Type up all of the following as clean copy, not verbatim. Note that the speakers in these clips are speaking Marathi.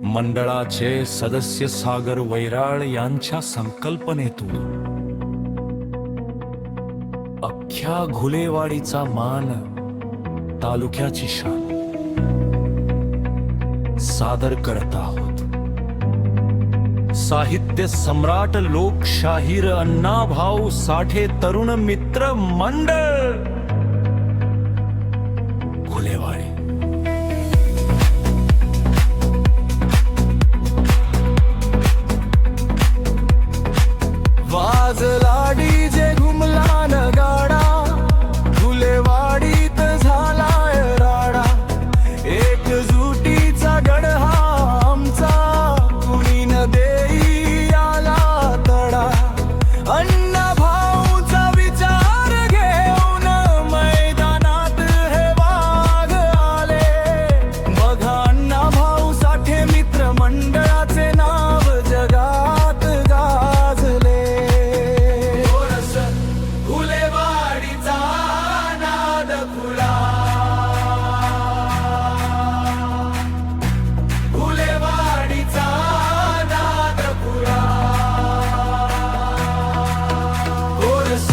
मंडळाचे सदस्य सागर वैराळ यांच्या संकल्पनेतून अख्ख्या घुलेवाडीचा मान, तालुक्याची शान सादर करत आहोत. साहित्य सम्राट लोकशाहीर अण्णाभाऊ साठे तरुण मित्र मंडळ घुलेवाडी. वाजला डीजे घुमला नगाडा, घुलेवाडीत झालाय राडा. एकजुटीचा गड हा आमचा, कुणी न देई आला तडा. अण्णाभाऊचा विचार घेऊन मैदानात हे वाघ आले. बघा अण्णाभाऊ साठे मित्र मंडळाचे नाव जगात गाजले. घुलेवाडीचा नाद खुला, घुलेवाडीचा नाद खुला. गोरस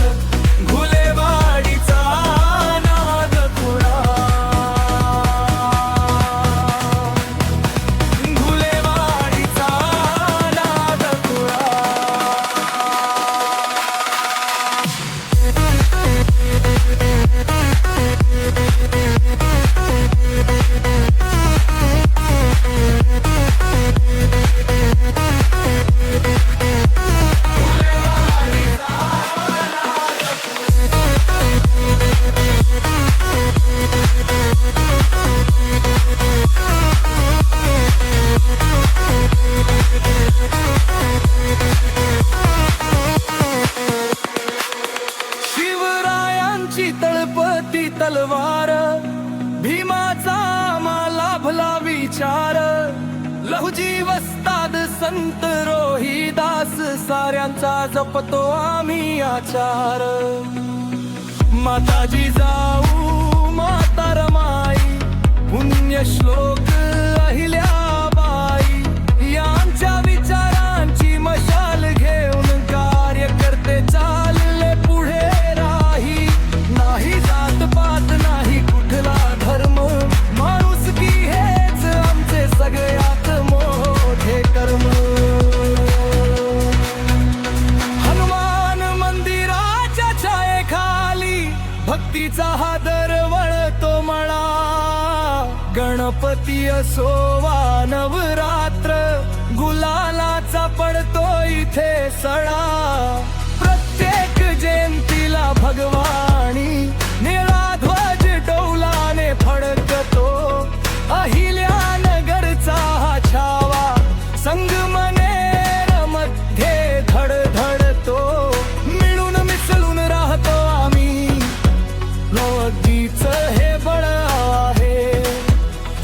घुलेवाडीचा नाद खुला, घुलेवाडीचा नाद खुला. शिवरायांची तळपती तलवार, भीमाचा लाभला विचार. लहुजी वस्ताद संत रोहिदास, साऱ्यांचा जपतो आम्ही आचार. माताजी जाऊ माता रमाई, पुण्य श्लोक अहिल्याबाई. यांच्या विचारांची मशाल घेऊन कार्यकर्ते चालले पुढे राही. नाही जात पात नाही कुठला धर्म, माणुसकी हेच आमचे सगळ्यात मोठे कर्म. हनुमान मंदिराच्या छायेखाली भक्तीचा हा दरवळतो मळा. गणपती असो वा नवरात्र, गुलालाचा पडतो इथे सळा. प्रत्येक जयंतीला भगवानी निळा ध्वज डौलाने फडकतो. अहिल्यानगरचा हा छावा संगमनेर मध्ये धडधडतो. मिळून मिसळून राहतो आम्ही, अगदीच हे बळ आहे.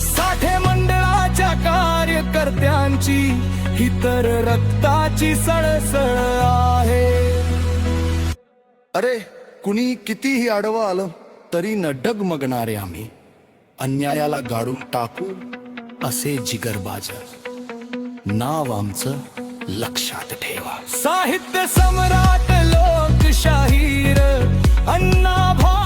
साठे मंडळाच्या कार्यकर्त्यांची ही तर रक्ताची सळसळ आहे. अरे कुणी कितीही आडवं आलं तरी न डगमगणारे आम्ही. अन्यायाला गाडून टाकू असे जिगरबाज, नाव आमचं लक्षात ठेवा. साहित्य सम्राट लोकशाहीर अण्णाभाऊ